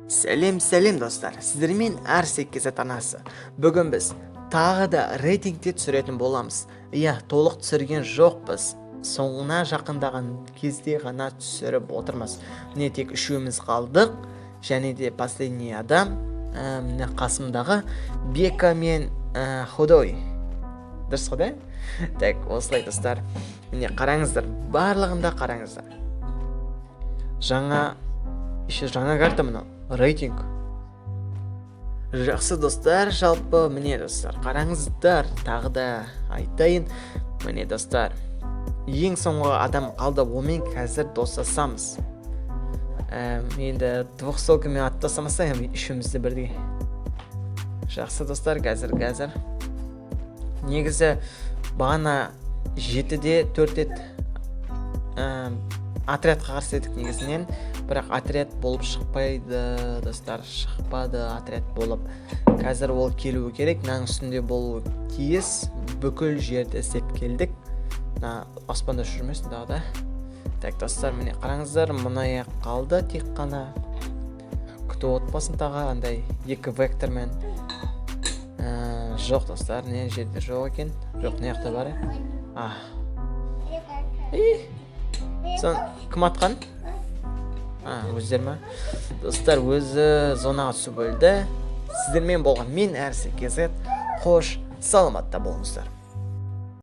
Сәлем достар, сіздермен Арсек Кезет анасы. Бүгін біз тағы да рейтингте түсіретін боламыз. Иә, толық түсірген жоқпыз. Соңына жақындаған кезде ғана түсіріп отырмыз. Міне тек үшеуміз қалдық. Және де последний адам, міне қасымдағы Бека мен Худой. Дұрыс қой, да? Так, осылай достар. Міне қараңыздар, барлығында қараңыздар. Жаңа карта мынау. Рейтинг. Жақсы достар, жалпы міне достар, қараңыздар, тағы да айтайын. Міне достар, ең соңғы адам қалды, онымен қазір достасамыз. Енді двухсолкамен аттасамаса, үшімізді бірдей. Жақсы достар, қазір. Негізі бағана 7-де 4 отрядқа қарсы едік негізінен, бірақ отряд болып шықпайды достар, шықпады отряд болып. Қазір ол келуі керек, мынаның үстінде болуы тиіс. Бүкіл жерді іздеп келдік. Аспанда жүрмесін дағы да. Так достар, міне қараңыздар, мұнаяқ қалды тек қана. Күтіп отпасын тағы, андай 2 вектормен. Жоқ достар, не жерде жоқ екен. Жоқ, не яқта бар? Сон кім атқан? Өздер ма? Достар, өзі зонаға түсіп өлді. Сіздермен болған мен Арсек Кезет. Қош, саламатта болыңыздар.